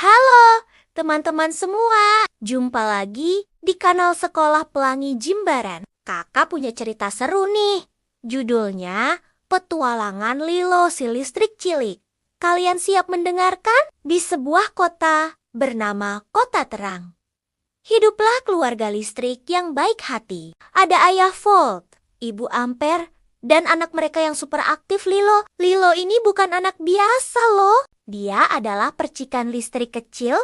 Halo, teman-teman semua. Jumpa lagi di kanal Sekolah Pelangi Jimbaran. Kakak punya cerita seru nih. Judulnya Petualangan Lilo si Listrik Cilik. Kalian siap mendengarkan? Di sebuah kota bernama Kota Terang, hiduplah keluarga listrik yang baik hati. Ada ayah Volt, ibu Ampere, dan anak mereka yang super aktif, Lilo. Lilo ini bukan anak biasa loh. Dia adalah percikan listrik kecil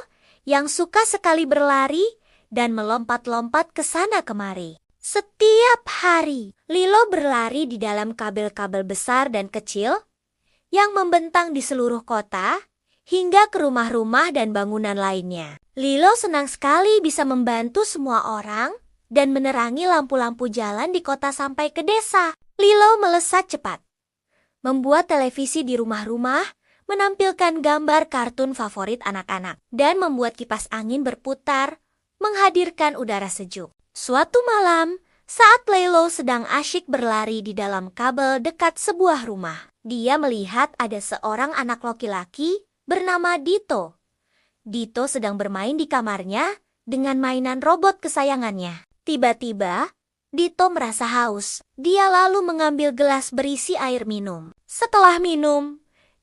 yang suka sekali berlari dan melompat-lompat ke sana kemari. Setiap hari, Lilo berlari di dalam kabel-kabel besar dan kecil yang membentang di seluruh kota hingga ke rumah-rumah dan bangunan lainnya. Lilo senang sekali bisa membantu semua orang dan menerangi lampu-lampu jalan di kota sampai ke desa. Lilo melesat cepat, membuat televisi di rumah-rumah menampilkan gambar kartun favorit anak-anak, dan membuat kipas angin berputar, menghadirkan udara sejuk. Suatu malam, saat Lilo sedang asyik berlari di dalam kabel dekat sebuah rumah, dia melihat ada seorang anak laki-laki bernama Dito. Dito sedang bermain di kamarnya dengan mainan robot kesayangannya. Tiba-tiba, Dito merasa haus. Dia lalu mengambil gelas berisi air minum. Setelah minum,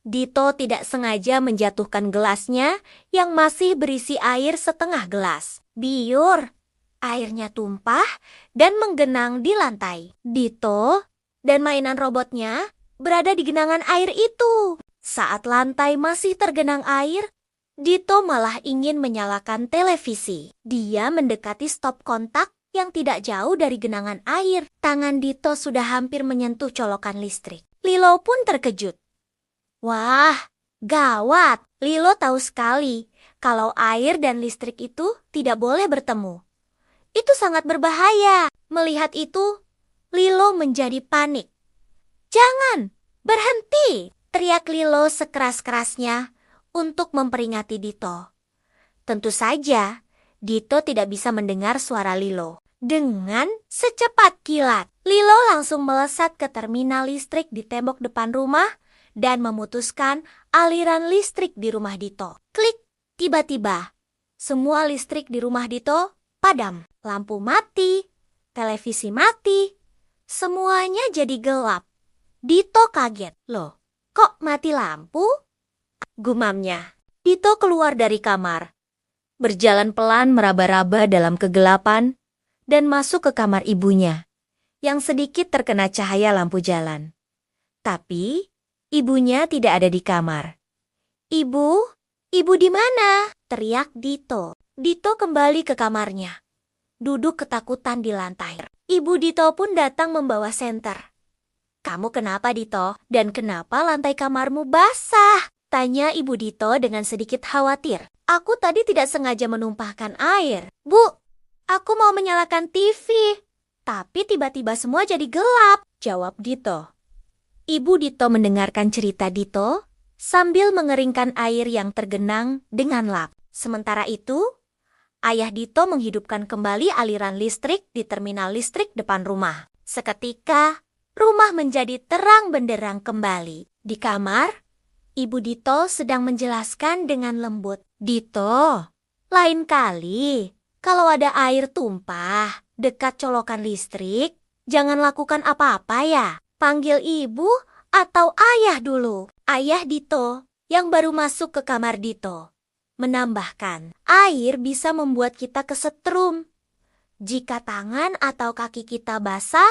Dito tidak sengaja menjatuhkan gelasnya yang masih berisi air setengah gelas. Biur, airnya tumpah dan menggenang di lantai. Dito dan mainan robotnya berada di genangan air itu. Saat lantai masih tergenang air, Dito malah ingin menyalakan televisi. Dia mendekati stop kontak yang tidak jauh dari genangan air. Tangan Dito sudah hampir menyentuh colokan listrik. Lilo pun terkejut. Wah, gawat. Lilo tahu sekali kalau air dan listrik itu tidak boleh bertemu. Itu sangat berbahaya. Melihat itu, Lilo menjadi panik. "Jangan, berhenti!" teriak Lilo sekeras-kerasnya untuk memperingati Dito. Tentu saja, Dito tidak bisa mendengar suara Lilo. Dengan secepat kilat, Lilo langsung melesat ke terminal listrik di tembok depan rumah dan memutuskan aliran listrik di rumah Dito. Klik! Tiba-tiba, semua listrik di rumah Dito padam. Lampu mati, televisi mati, semuanya jadi gelap. Dito kaget. "Loh, kok mati lampu?" gumamnya. Dito keluar dari kamar, berjalan pelan meraba-raba dalam kegelapan, dan masuk ke kamar ibunya, yang sedikit terkena cahaya lampu jalan. Tapi ibunya tidak ada di kamar. "Ibu, ibu di mana?" teriak Dito. Dito kembali ke kamarnya, duduk ketakutan di lantai. Ibu Dito pun datang membawa senter. "Kamu kenapa, Dito? Dan kenapa lantai kamarmu basah?" tanya Ibu Dito dengan sedikit khawatir. "Aku tadi tidak sengaja menumpahkan air, Bu. Aku mau menyalakan TV, tapi tiba-tiba semua jadi gelap," jawab Dito. Ibu Dito mendengarkan cerita Dito sambil mengeringkan air yang tergenang dengan lap. Sementara itu, ayah Dito menghidupkan kembali aliran listrik di terminal listrik depan rumah. Seketika, rumah menjadi terang benderang kembali. Di kamar, Ibu Dito sedang menjelaskan dengan lembut. "Dito, lain kali kalau ada air tumpah dekat colokan listrik, jangan lakukan apa-apa ya. Panggil ibu atau ayah dulu." Ayah Dito yang baru masuk ke kamar Dito menambahkan, "Air bisa membuat kita kesetrum jika tangan atau kaki kita basah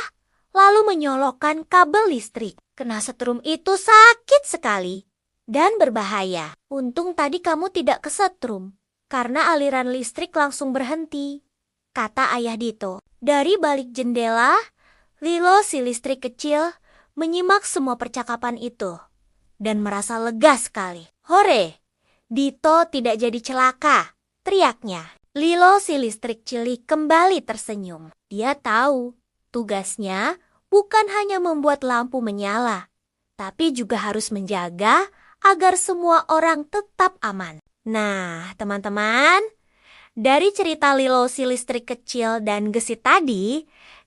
lalu menyolokkan kabel listrik. Kena setrum itu sakit sekali dan berbahaya. Untung tadi kamu tidak kesetrum karena aliran listrik langsung berhenti," kata ayah Dito. Dari balik jendela, Lilo si listrik kecil menyimak semua percakapan itu dan merasa lega sekali. "Hore, Dito tidak jadi celaka," teriaknya. Lilo si listrik cilik kembali tersenyum. Dia tahu tugasnya bukan hanya membuat lampu menyala, tapi juga harus menjaga agar semua orang tetap aman. Nah, teman-teman, dari cerita Lilo si listrik kecil dan gesit tadi,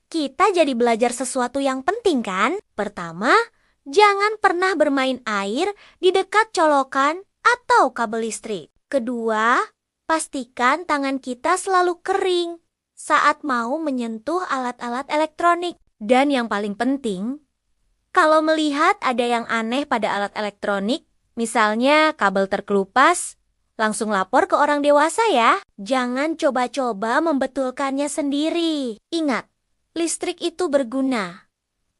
kita jadi belajar sesuatu yang penting kan? Pertama, jangan pernah bermain air di dekat colokan atau kabel listrik. Kedua, pastikan tangan kita selalu kering saat mau menyentuh alat-alat elektronik. Dan yang paling penting, kalau melihat ada yang aneh pada alat elektronik, misalnya kabel terkelupas, langsung lapor ke orang dewasa ya. Jangan coba-coba membetulkannya sendiri. Ingat, listrik itu berguna,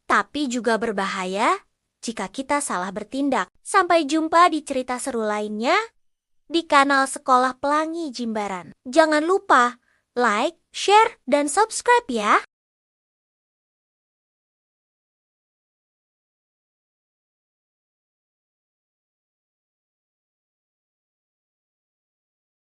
tapi juga berbahaya jika kita salah bertindak. Sampai jumpa di cerita seru lainnya di kanal Sekolah Pelangi Jimbaran. Jangan lupa like, share, dan subscribe ya.